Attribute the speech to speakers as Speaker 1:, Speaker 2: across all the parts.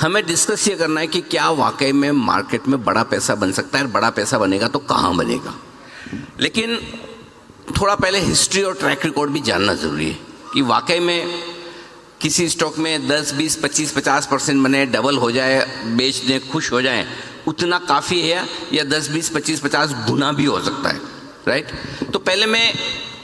Speaker 1: हमें डिस्कस ये करना है कि क्या वाकई में मार्केट में बड़ा पैसा बन सकता है, बड़ा पैसा बनेगा तो कहाँ बनेगा। लेकिन थोड़ा पहले हिस्ट्री और ट्रैक रिकॉर्ड भी जानना ज़रूरी है कि वाकई में किसी स्टॉक में 10, 20, 25, 50% बने, डबल हो जाए, बेचने खुश हो जाएं, उतना काफ़ी है या 10, 20, 25, 50 गुना भी हो सकता है, राइट। तो पहले मैं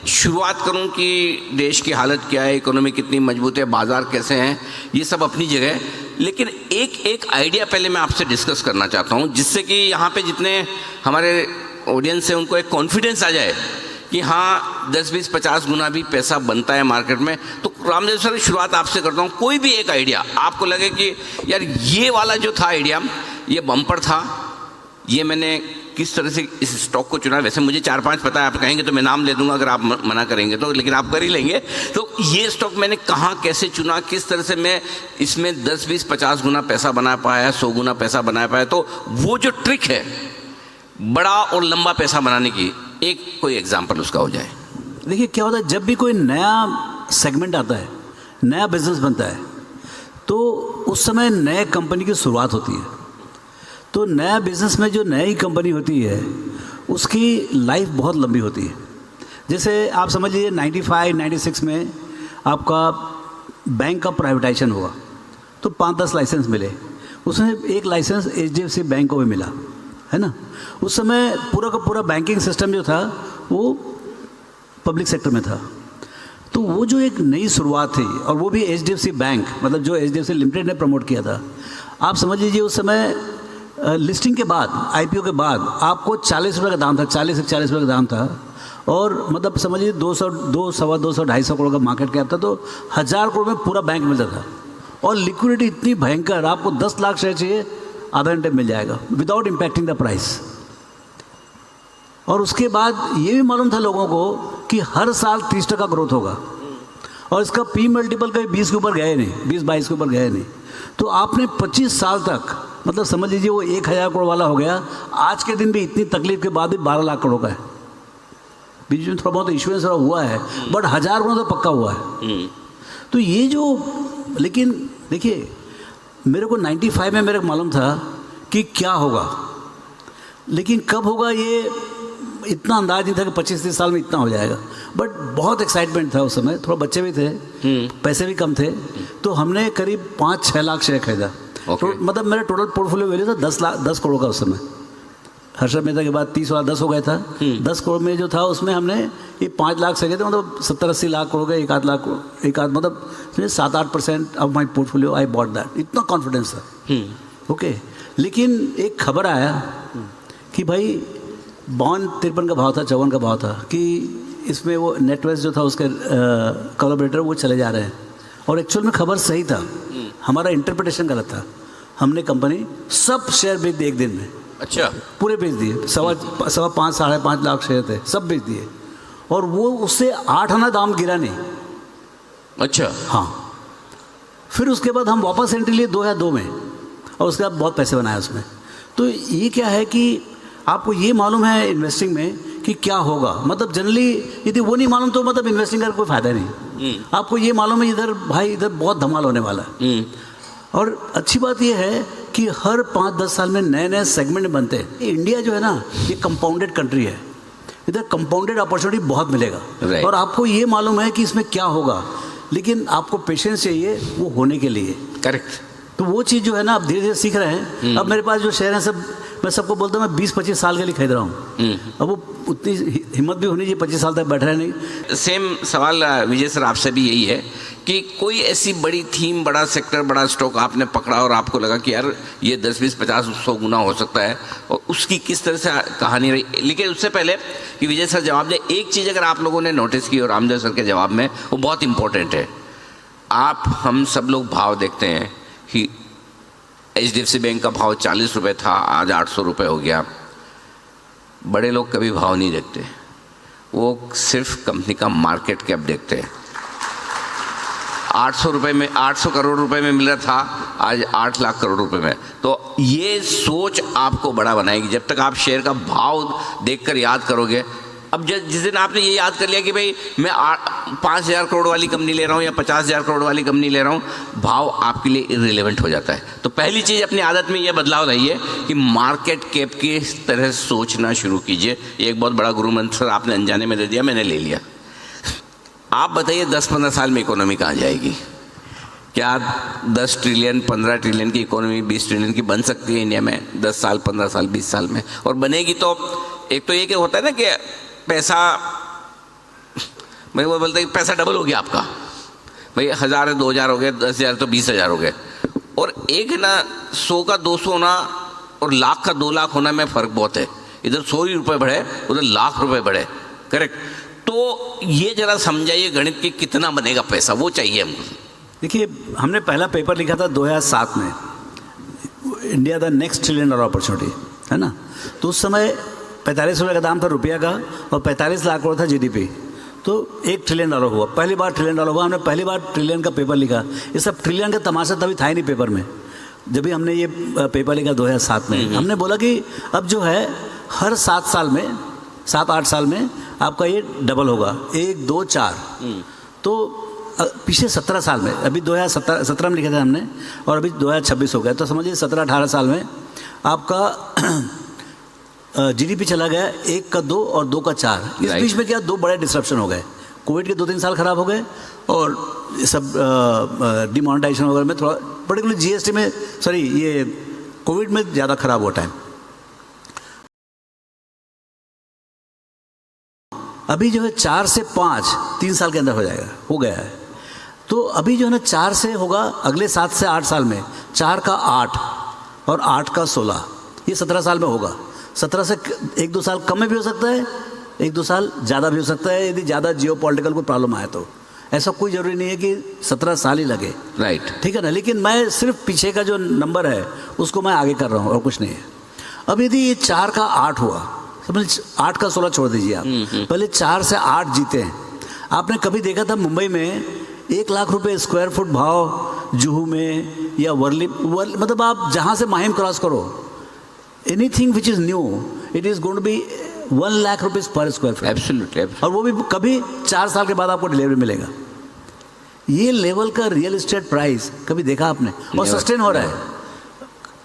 Speaker 1: शुरुआत करूं कि देश की हालत क्या है, इकोनॉमी कितनी मजबूत है, बाज़ार कैसे हैं, ये सब अपनी जगह है। लेकिन एक आइडिया पहले मैं आपसे डिस्कस करना चाहता हूं, जिससे कि यहाँ पे जितने हमारे ऑडियंस है उनको एक कॉन्फिडेंस आ जाए कि हाँ 10, 20, 50 गुना भी पैसा बनता है मार्केट में। तो रामदेव सर, शुरुआत आपसे करता हूँ। कोई भी एक आइडिया आपको लगे कि यार ये वाला जो था आइडिया, ये बम्पर था, ये मैंने किस तरह से इस स्टॉक को चुना। वैसे मुझे 4-5 पता है, आप कहेंगे तो मैं नाम ले दूंगा अगर आप मना करेंगे तो, लेकिन आप कर ही लेंगे। तो ये स्टॉक मैंने कहाँ कैसे चुना, किस तरह से मैं इसमें 10, 20, 50 गुना पैसा बना पाया, 100 गुना पैसा बना पाया। तो वो जो ट्रिक है बड़ा और लंबा पैसा बनाने की, एक कोई एग्जाम्पल उसका हो जाए।
Speaker 2: देखिए क्या होता है, जब भी कोई नया सेगमेंट आता है, नया बिजनेस बनता है, तो उस समय नए कंपनी की शुरुआत होती है। तो नया बिजनेस में जो नई कंपनी होती है उसकी लाइफ बहुत लंबी होती है। जैसे आप समझ लीजिए 95-96 में आपका बैंक का प्राइवेटाइजेशन हुआ तो 5-10 लाइसेंस मिले, उसमें एक लाइसेंस HDFC बैंक को भी मिला, है ना। उस समय पूरा का पूरा बैंकिंग सिस्टम जो था वो पब्लिक सेक्टर में था। तो वो जो एक नई शुरुआत थी, और वो भी HDFC बैंक, मतलब जो HDFC लिमिटेड ने प्रमोट किया था। आप समझ लीजिए उस समय लिस्टिंग के बाद, IPO के बाद आपको 40 रुपये का दाम था, 40 से 40 रुपये का दाम था, और मतलब समझिए 200, 200, 250 करोड़ का मार्केट कैप था। तो 1000 करोड़ में पूरा बैंक मिलता था, और लिक्विडिटी इतनी भयंकर, आपको 10 लाख शेयर चाहिए आधा घंटे में मिल जाएगा विदाउट इम्पैक्टिंग द प्राइस। और उसके बाद ये भी मालूम था लोगों को कि हर साल 30% ग्रोथ होगा, और इसका P मल्टीपल कभी 20 के ऊपर गए नहीं, 20-22 के ऊपर गए नहीं। तो आपने 25 साल तक, मतलब समझ लीजिए वो 1000 करोड़ वाला हो गया। आज के दिन भी इतनी तकलीफ के बाद भी 12 लाख करोड़ का है। बीच में थोड़ा बहुत इश्यूएंस हुआ है, बट 1000 करोड़ तो पक्का हुआ है। तो ये जो, लेकिन देखिए मेरे को 95 में मेरे को मालूम था कि क्या होगा, लेकिन कब होगा ये इतना अंदाज नहीं था कि 25-30 साल में इतना हो जाएगा। बट बहुत एक्साइटमेंट था उस समय, थोड़ा बच्चे भी थे, पैसे भी कम थे। तो हमने करीब 5-6 लाख शेयर खरीदा। तो मतलब मेरा टोटल पोर्टफोलियो वैल्यू था 10 करोड़ का उस समय। हर्षद मेहता के बाद 30 वाला 10 हो गया था। 10 करोड़ में जो था उसमें हमने ये 5 लाख से गए थे, मतलब 70-80 लाख करोड़ का, एक आध मतलब 7-8% of my portfolio I bought that. इतना कॉन्फिडेंस था। ओके, लेकिन एक खबर आया कि भाई बॉन्ड 53 का भाव था, 54 का भाव था, कि इसमें वो नेटवर्क जो था उसके कोलैबोरेटर वो चले जा रहे हैं। और एक्चुअल में खबर सही था, हमारा इंटरप्रिटेशन गलत था। हमने कंपनी सब शेयर बेच दिए एक दिन में।
Speaker 1: अच्छा,
Speaker 2: पूरे बेच दिए। 5.5 लाख शेयर थे, सब बेच दिए, और वो उससे 8 आना दाम गिरा नहीं।
Speaker 1: अच्छा,
Speaker 2: हाँ। फिर उसके बाद हम वापस एंट्री लिए 2002 में, और उसके बाद बहुत पैसे बनाए उसमें। तो ये क्या है कि आपको ये मालूम है इन्वेस्टिंग में कि क्या होगा। मतलब जनरली यदि वो नहीं मालूम तो मतलब इन्वेस्टिंग का कोई फायदा नहीं। आपको ये मालूम है इधर भाई इधर बहुत धमाल होने वाला है। और अच्छी बात ये है कि हर 5-10 साल में नए नए सेगमेंट बनते हैं। इंडिया जो है ना, ये कंपाउंडेड कंट्री है, इधर कंपाउंडेड अपॉर्चुनिटी बहुत मिलेगा। और आपको ये मालूम है कि इसमें क्या होगा, लेकिन आपको पेशेंस चाहिए वो होने के लिए।
Speaker 1: करेक्ट।
Speaker 2: तो वो चीज़ जो है ना, आप धीरे धीरे सीख रहे हैं। अब मेरे पास जो शेयर हैं सब, मैं सबको बोलता हूँ मैं 20-25 साल के लिए खरीद रहा हूँ। अब वो उतनी हिम्मत भी होनी चाहिए, 25 साल तक बैठ रहे नहीं।
Speaker 1: सेम सवाल विजय सर आपसे भी यही है कि कोई ऐसी बड़ी थीम, बड़ा सेक्टर, बड़ा स्टॉक आपने पकड़ा और आपको लगा कि यार ये 10, 20, 50, 100 गुना हो सकता है, और उसकी किस तरह से कहानी रही। लेकिन उससे पहले कि विजय सर जवाब दे, एक चीज़ अगर आप लोगों ने नोटिस की और रामदेव सर के जवाब में, वो बहुत इंपॉर्टेंट है। आप हम सब लोग भाव देखते हैं कि HDFC बैंक का भाव 40 रुपये था, आज 800 रुपये हो गया। बड़े लोग कभी भाव नहीं देखते, वो सिर्फ कंपनी का मार्केट कैप देखते हैं। 800 रुपये में, 800 करोड़ रुपए में मिल रहा था, आज 8 लाख करोड़ रुपए में। तो ये सोच आपको बड़ा बनाएगी। जब तक आप शेयर का भाव देखकर याद करोगे, अब जिस दिन आपने ये याद कर लिया कि भाई मैं 5,000 करोड़ वाली कंपनी ले रहा हूँ या 50,000 करोड़ वाली कंपनी ले रहा हूँ, भाव आपके लिए इररिलेवेंट हो जाता है। तो पहली चीज़ अपनी आदत में ये बदलाव लाइए कि मार्केट कैप की तरह सोचना शुरू कीजिए। ये एक बहुत बड़ा गुरु मंत्र आपने अनजाने में दे दिया, मैंने ले लिया। आप बताइए 10-15 साल में इकोनॉमी कहाँ जाएगी? क्या 10 ट्रिलियन 15 ट्रिलियन की इकोनॉमी 20 ट्रिलियन की बन सकती है इंडिया में 10 साल 15 साल 20 साल में? और बनेगी तो एक तो ये क्या होता है ना कि पैसा, मैं वो बोलता है कि पैसा डबल हो गया आपका, भाई 1,000 है 2,000 हो गए, 10,000 तो 20,000 हो गए। और एक है ना 100 का 200 होना और लाख का 2 लाख होना में फ़र्क बहुत है। इधर 100 ही रुपये बढ़े, उधर लाख रुपए बढ़े, करेक्ट। तो ये जरा समझाइए गणित की कितना बनेगा पैसा, वो चाहिए हमको।
Speaker 2: देखिए, हमने पहला पेपर लिखा था 2007 में, India the next trillion dollar opportunity, है ना। तो उस समय 45 रुपये का दाम था रुपया का और 45 लाख करोड़ था जीडीपी। तो 1 ट्रिलियन डॉलर हुआ, पहली बार ट्रिलियन डॉलर हुआ। हमने पहली बार ट्रिलियन का पेपर लिखा। ये सब ट्रिलियन का तमाशा तभी था ही नहीं पेपर में। जब भी हमने ये पेपर लिखा 2007 में, हमने बोला कि अब जो है हर 7 साल में 7-8 साल में आपका ये डबल होगा, 1 2 4। तो पिछले 17 साल में, अभी 2017 में लिखा था हमने और अभी 2026 हो गया, तो समझिए 17-18 साल में आपका जीडीपी चला गया 1 का 2 और 2 का 4। इस बीच में क्या 2 बड़े डिसरप्शन हो गए। कोविड के 2-3 साल खराब हो गए और सब डिमोनेटाइजेशन वगैरह में थोड़ा, पर्टिकुलर जीएसटी में, सॉरी ये कोविड में ज़्यादा खराब हुआ टाइम। अभी जो है 4 से 5 3 साल के अंदर हो जाएगा, हो गया है। तो अभी जो है ना 4 से होगा अगले 7 से 8 साल में, 4 का 8 और 8 का 16, ये 17 साल में होगा। 17 से 1-2 साल कम में भी हो सकता है, 1-2 साल ज़्यादा भी हो सकता है, यदि ज़्यादा जियोपॉलिटिकल कोई प्रॉब्लम आए तो। ऐसा कोई ज़रूरी नहीं है कि 17 साल ही लगे,
Speaker 1: राइट,
Speaker 2: ठीक है ना। लेकिन मैं सिर्फ पीछे का जो नंबर है उसको मैं आगे कर रहा हूँ और कुछ नहीं है। अब यदि ये 4 का 8 हुआ, समझ 8 का 16 छोड़ दीजिए आप, पहले 4 से 8 जीते हैं। आपने कभी देखा था मुंबई में 1 लाख रुपए स्क्वायर फुट भाव जुहू में या वर्ली मतलब आप जहाँ से माहिम क्रॉस करो, anything which is new it is going to be 1 lakh rupees per square foot.
Speaker 1: Absolutely.
Speaker 2: और वो भी कभी 4 साल के बाद आपको डिलीवरी मिलेगा। ये लेवल का रियल एस्टेट प्राइस कभी देखा आपने? और सस्टेन हो रहा है,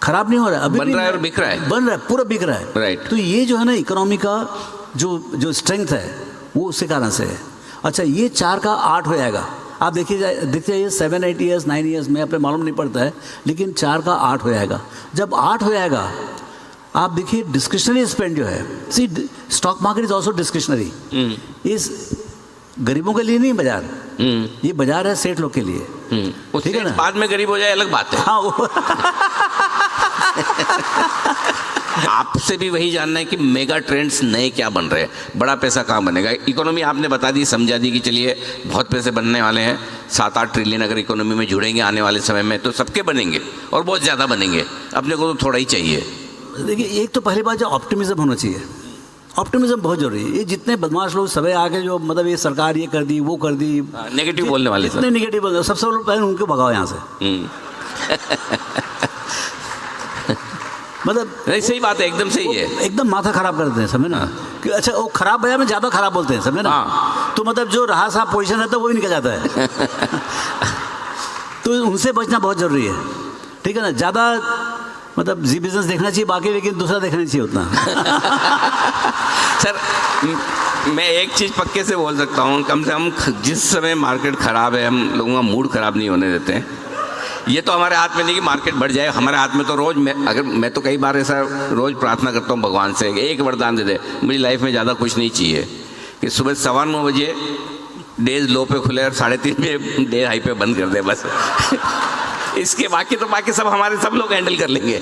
Speaker 2: खराब नहीं हो रहा है, अभी
Speaker 1: बन रहा है और बिक रहा है,
Speaker 2: बन रहा है, पूरा बिक रहा है,
Speaker 1: राइट।
Speaker 2: तो ये जो है ना इकोनॉमी का जो स्ट्रेंथ है वो उसी कारण से है। अच्छा, ये 4 का 8 हो जाएगा, आप देखिए देखते जाइए 7-8 ईयर्स 9 ईयर्स में, अपने मालूम नहीं पड़ता है, लेकिन 4 का 8 हो जाएगा। जब 8 हो जाएगा आप देखिए डिस्क्रिशनरी स्पेंड जो है, see stock market is also discretionary. इस गरीबों के लिए नहीं बाजार, ये बाजार है सेठ लोग के लिए, ठीक है ना।
Speaker 1: बाद में गरीब हो जाए अलग बात है।
Speaker 2: हाँ
Speaker 1: आपसे भी वही जानना है कि मेगा ट्रेंड्स नए क्या बन रहे हैं, बड़ा पैसा कहाँ बनेगा। इकोनॉमी आपने बता दी, समझा दी कि चलिए बहुत पैसे बनने वाले हैं, 7-8 ट्रिलियन अगर इकोनॉमी में जुड़ेंगे आने वाले समय में तो सबके बनेंगे और बहुत ज़्यादा बनेंगे, अपने को तो थोड़ा ही चाहिए।
Speaker 2: देखिए, एक तो पहली बात जो ऑप्टिमिज्म होना चाहिए, ऑप्टिमिज्म बहुत जरूरी है। ये जितने बदमाश लोग सबे आके जो मतलब ये सरकार ये कर दी वो कर दी,
Speaker 1: नेगेटिव बोलने वाले,
Speaker 2: इतने नेगेटिव बोलते, सबसे पहले उनको भगाओ यहाँ से। मतलब
Speaker 1: नहीं, सही बात है, एकदम सही है,
Speaker 2: एकदम माथा खराब कर देते हैं, समझे ना। कि अच्छा वो खराब बाजार में ज़्यादा खराब बोलते हैं, समझे ना। तो मतलब जो रहा साहब पोजीशन रहता है वो भी निकल जाता है। तो उनसे बचना बहुत ज़रूरी है, ठीक है ना। ज़्यादा मतलब जी बिजनेस देखना चाहिए बाकी, लेकिन दूसरा देखना चाहिए उतना।
Speaker 1: सर मैं एक चीज़ पक्के से बोल सकता हूँ, कम से कम जिस समय मार्केट ख़राब है हम लोगों का मूड ख़राब नहीं होने देते हैं। ये तो हमारे हाथ में नहीं कि मार्केट बढ़ जाए, हमारे हाथ में तो रोज़ मैं तो कई बार ऐसा रोज़ प्रार्थना करता हूँ भगवान से, एक वरदान दे दे, मुझे लाइफ में ज़्यादा कुछ नहीं चाहिए कि सुबह 9:15 बजे डेज लो पे खुले और 3:30 पे डे हाई पे बंद कर दे बस। इसके बाकी सब हमारे सब लोग हैंडल कर लेंगे,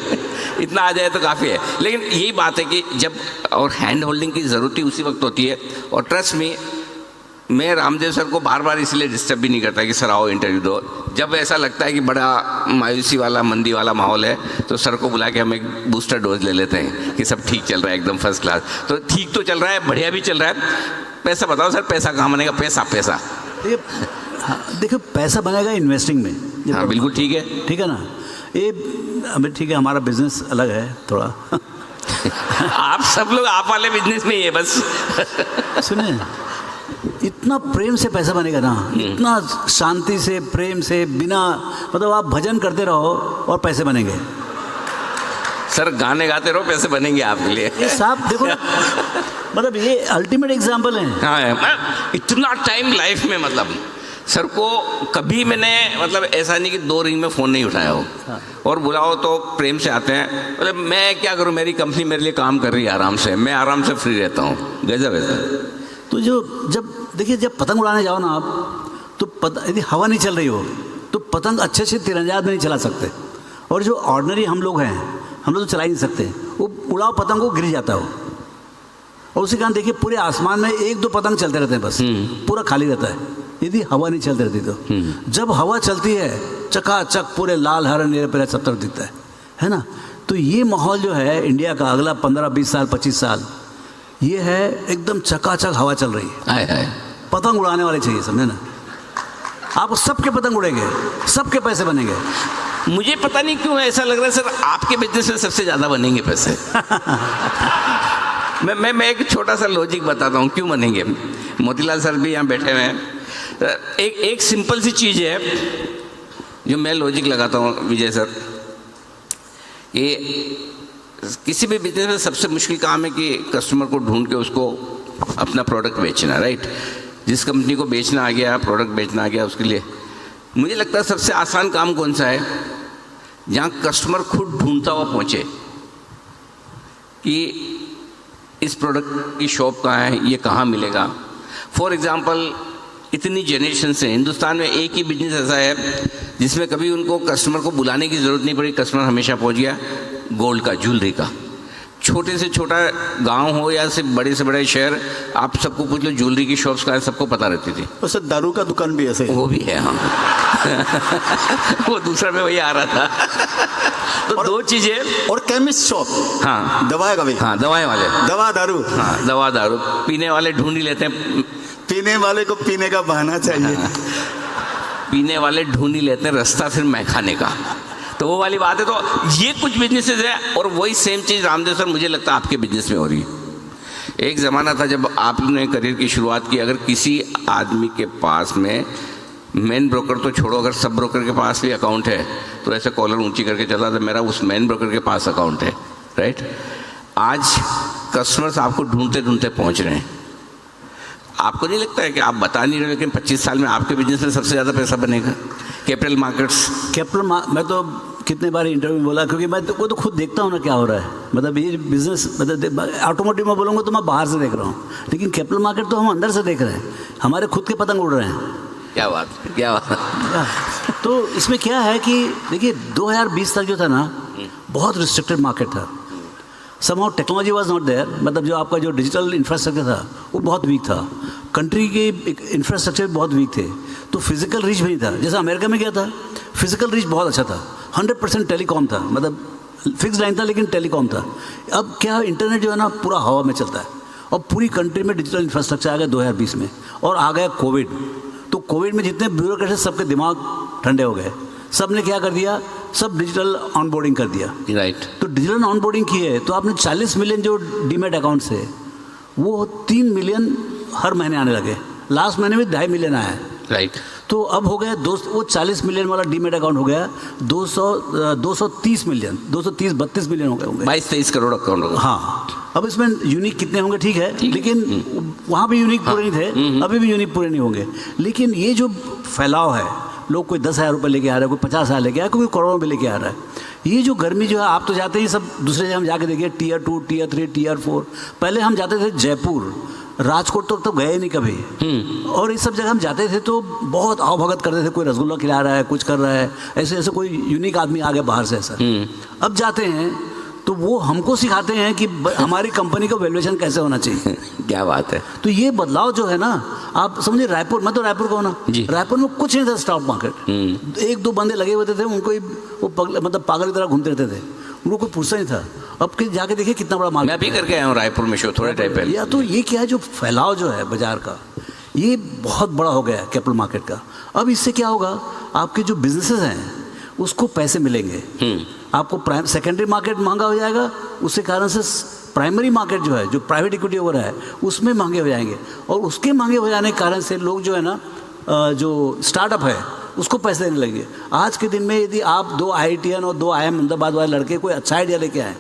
Speaker 1: इतना आ जाए तो काफ़ी है। लेकिन यही बात है कि जब और हैंड होल्डिंग की ज़रूरत ही उसी वक्त होती है। और ट्रस्ट में मैं रामदेव सर को बार बार इसलिए डिस्टर्ब भी नहीं करता कि सर आओ इंटरव्यू दो। जब ऐसा लगता है कि बड़ा मायूसी वाला मंदी वाला माहौल है तो सर को बुला के हम एक बूस्टर डोज ले लेते हैं कि सब ठीक चल रहा है, एकदम फर्स्ट क्लास। तो ठीक तो चल रहा है, बढ़िया भी चल रहा है। पैसा बताओ सर, पैसा कहाँ बनेगा? पैसा
Speaker 2: देखो, पैसा बनेगा इन्वेस्टिंग में।
Speaker 1: हाँ बिल्कुल ठीक है
Speaker 2: ना। ये अभी ठीक है, हमारा बिजनेस अलग है थोड़ा।
Speaker 1: आप सब लोग आप वाले बिजनेस में ही है बस।
Speaker 2: सुने, इतना प्रेम से पैसा बनेगा ना, इतना शांति से, प्रेम से, बिना मतलब आप भजन करते रहो और पैसे बनेंगे।
Speaker 1: सर गाने गाते रहो, पैसे बनेंगे आपके लिए।
Speaker 2: ये साहब देखो ना, मतलब ये अल्टीमेट एग्जाम्पल है।
Speaker 1: हाँ, इतना टाइम लाइफ में मतलब सर को कभी मैंने मतलब ऐसा नहीं कि 2 रिंग में फ़ोन नहीं उठाया हो।
Speaker 2: हाँ।
Speaker 1: और बुलाओ तो प्रेम से आते हैं। मतलब मैं क्या करूं, मेरी कंपनी मेरे लिए काम कर रही है आराम से, मैं आराम से फ्री रहता हूँ। गजब है सर।
Speaker 2: तो जब देखिए, जब पतंग उड़ाने जाओ ना आप, तो यदि हवा नहीं चल रही हो तो पतंग अच्छे से तीरंदाज में नहीं चला सकते। और जो ऑर्डिनरी हम लोग हैं, हम लोग तो चला ही नहीं सकते। वो उड़ाओ पतंग को गिर जाता हो। और उसी कारण देखिए पूरे आसमान में 1-2 पतंग चलते रहते हैं बस, पूरा खाली रहता है यदि हवा नहीं चलती रहती तो। जब हवा चलती है चकाचक पूरे लाल हरे नीले पीले सब तरफ दिखता है ना। तो ये माहौल जो है इंडिया का अगला 15-20 साल 25 साल, ये है एकदम चकाचक हवा चल रही है।
Speaker 1: हाय हाय,
Speaker 2: पतंग उड़ाने वाले चाहिए, समझे ना। आप सबके पतंग उड़ेंगे, सबके पैसे बनेंगे।
Speaker 1: मुझे पता नहीं क्यों ऐसा लग रहा है सर आपके बिजनेस में सबसे ज़्यादा बनेंगे पैसे। मैं एक छोटा सा लॉजिक बताता हूँ क्यों बनेंगे। मोतीलाल सर भी यहाँ बैठे हुए हैं। एक सिंपल सी चीज़ है जो मैं लॉजिक लगाता हूँ विजय सर। ये किसी भी बिजनेस में सबसे मुश्किल काम है कि कस्टमर को ढूंढ के उसको अपना प्रोडक्ट बेचना, राइट। जिस कंपनी को बेचना आ गया, प्रोडक्ट बेचना आ गया, उसके लिए मुझे लगता है सबसे आसान काम कौन सा है, जहाँ कस्टमर खुद ढूंढता हुआ पहुँचे कि इस प्रोडक्ट की शॉप कहाँ है, ये कहाँ मिलेगा। फॉर एग्जांपल इतनी जनरेशन से हिंदुस्तान में एक ही बिजनेस ऐसा है जिसमें कभी उनको कस्टमर को बुलाने की ज़रूरत नहीं पड़ी, कस्टमर हमेशा पहुंच गया। गोल्ड का, ज्वेलरी का। छोटे से छोटा गांव हो या सिर्फ बड़े से बड़े शहर, आप सबको पूछ लो ज्वेलरी की शॉप्स का है, सबको पता रहती थी।
Speaker 3: और सर दारू का दुकान भी ऐसे
Speaker 1: वो भी है, हाँ। वो दूसरा में वही आ रहा था। तो 2 चीज़ें।
Speaker 3: और केमिस्ट शॉप,
Speaker 1: हाँ,
Speaker 3: दवाई का भी,
Speaker 1: हाँ, दवाएं वाले,
Speaker 3: दवा दारू,
Speaker 1: हाँ, दवा दारू। पीने वाले ढूंढ ही लेते हैं,
Speaker 3: पीने वाले को पीने का बहाना चाहिए।
Speaker 1: पीने वाले ढूंढ ही लेते हैं रास्ता फिर मैं खाने का। तो वो वाली बात है। तो ये कुछ बिजनेसेस है और वही सेम चीज़ रामदेव सर मुझे लगता है आपके बिजनेस में हो रही है। एक ज़माना था जब आपने करियर की शुरुआत की, अगर किसी आदमी के पास में मेन ब्रोकर तो छोड़ो, अगर सब ब्रोकर के पास भी अकाउंट है तो ऐसे कॉलर ऊंची करके चला था, मेरा उस मेन ब्रोकर के पास अकाउंट है, राइट। आज कस्टमर्स आपको ढूंढते ढूंढते पहुंच रहे हैं। आपको नहीं लगता है कि आप बता नहीं रहे, लेकिन 25 साल में आपके बिजनेस में सबसे ज़्यादा पैसा बनेगा? कैपिटल मार्केट्स,
Speaker 2: मैं तो कितने बार इंटरव्यू में बोला, क्योंकि मैं वो तो खुद देखता हूँ ना क्या हो रहा है। मतलब ये बिजनेस, मतलब ऑटोमोटिव में बोलूँगा तो मैं बाहर से देख रहा हूँ, लेकिन कैपिटल मार्केट तो हम अंदर से देख रहे हैं। हमारे खुद के पतंग उड़ रहे हैं।
Speaker 1: क्या बात, क्या बात।
Speaker 2: तो इसमें क्या है कि देखिए 2020 तक जो था ना, बहुत रिस्ट्रिक्टेड मार्केट था। Somehow technology was not there, मतलब जो आपका जो डिजिटल इंफ्रास्ट्रक्चर था वो बहुत वीक था। कंट्री के इंफ्रास्ट्रक्चर बहुत वीक थे, तो फिजिकल रीच भी नहीं था। जैसा अमेरिका में क्या था, फिजिकल रीच बहुत अच्छा था, 100% टेलीकॉम था, मतलब फिक्स लाइन था लेकिन टेलीकॉम था। अब क्या, इंटरनेट जो है ना पूरा हवा में चलता है, और पूरी कंट्री में डिजिटल इंफ्रास्ट्रक्चर आ गया 2020 में। और आ गया कोविड, तो कोविड में जितने ब्यूरोक्रेट सबके दिमाग ठंडे हो गए। सब ने क्या कर दिया, सब डिजिटल ऑनबोर्डिंग कर दिया,
Speaker 1: राइट।
Speaker 2: तो डिजिटल ऑनबोर्डिंग की है तो आपने 40 मिलियन जो डीमेट अकाउंट है वो 3 मिलियन हर महीने आने लगे। लास्ट महीने में 2.5 मिलियन आया है,
Speaker 1: राइट।
Speaker 2: तो अब हो गया वो 40 मिलियन वाला डीमेट अकाउंट हो गया 230 मिलियन, 230-32 मिलियन हो गए होंगे,
Speaker 1: 22-23 करोड़ अकाउंट होगा।
Speaker 2: हाँ। अब इसमें यूनिक कितने होंगे, ठीक है, लेकिन वहाँ भी यूनिक पूरे नहीं थे, अभी भी यूनिक पूरे नहीं होंगे। लेकिन ये जो फैलाव है, लोग कोई 10,000 रुपये लेके आ रहा है, कोई 50,000 लेके आ रहा है, कोई करोड़ों में लेके आ रहा है। ये जो गर्मी जो है, आप तो जाते ही सब दूसरे जगह हम जाके देखिए, Tier 2, Tier 3, Tier 4। पहले हम जाते थे जयपुर, राजकोट तो गए नहीं कभी, और इस सब जगह हम जाते थे तो बहुत आवभगत करते थे, कोई रसगुल्ला खिला रहा है, कुछ कर रहा है, ऐसे ऐसे कोई यूनिक आदमी आ गया बाहर से ऐसा। अब जाते हैं तो वो हमको सिखाते हैं कि हमारी कंपनी का वैल्यूएशन कैसे होना चाहिए।
Speaker 1: क्या बात है।
Speaker 2: तो ये बदलाव जो है ना, आप समझिए रायपुर, मैं तो रायपुर का हूँ ना, रायपुर में कुछ नहीं था स्टॉक मार्केट। 1-2 बंदे लगे हुए थे, उनको ही वो मतलब पागल की तरह घूमते रहते थे, उनको कोई पूछता नहीं था। अब जाके देखिए कितना बड़ा मार्केट।
Speaker 1: मैं भी करके आया हूँ रायपुर में शो थोड़े टाइम पहले।
Speaker 2: या तो ये क्या है, जो फैलाव जो है बाजार का, ये बहुत बड़ा हो गया है कैपिटल मार्केट का। अब इससे क्या होगा, आपके जो बिजनेसेस हैं उसको पैसे मिलेंगे। आपको सेकेंडरी मार्केट महंगा हो जाएगा, उसके कारण से प्राइमरी मार्केट जो है, जो प्राइवेट इक्विटी हो रहा है, उसमें महंगे हो जाएंगे, और उसके महंगे हो जाने के कारण से लोग जो है ना, जो स्टार्टअप है उसको पैसे देने लगे। आज के दिन में यदि आप 2 IITian और 2 IIM अहमदाबाद वाले लड़के कोई अच्छा आइडिया लेके आए,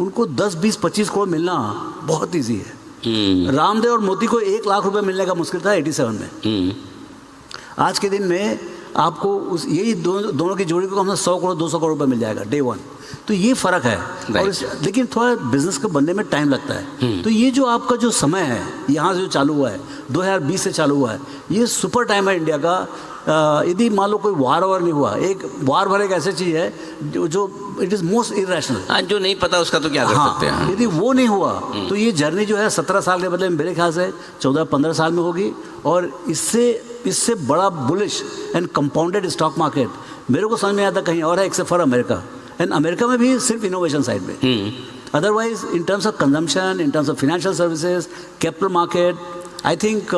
Speaker 2: उनको 10, 20, 25 करोड़ मिलना बहुत ईजी है। रामदेव और मोदी को 1 लाख रुपए मिलने का मुश्किल था 87 में। आज के दिन में आपको यही दोनों की जोड़ी को हमें 100 करोड़ 200 करोड़ रुपए मिल जाएगा डे 1। तो ये फ़र्क है। और लेकिन थोड़ा बिजनेस को बनने में टाइम लगता है। तो ये जो आपका जो समय है यहाँ से जो चालू हुआ है, 2020 से चालू हुआ है, ये सुपर टाइम है इंडिया का। यदि मान लो कोई वार नहीं हुआ, एक वार एक ऐसी चीज़ है जो इट इज़ मोस्ट इरेशनल।
Speaker 1: हाँ, जो नहीं पता उसका तो क्या कर सकते हैं।
Speaker 2: यदि वो नहीं हुआ तो ये जर्नी जो है 17 साल के बदले मेरे ख्याल से 14-15 साल में होगी। और इससे बड़ा bullish and compounded stock market मेरे को समझ में आता कहीं और है except for America. And America में भी सिर्फ इनोवेशन साइड में। Otherwise in terms of consumption, in terms of financial services, capital market, I think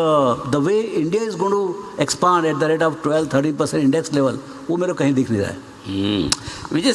Speaker 2: the way India is going to expand at the rate of 12-13% index level, वो मेरे को कहीं दिख नहीं रहा है।
Speaker 1: विजय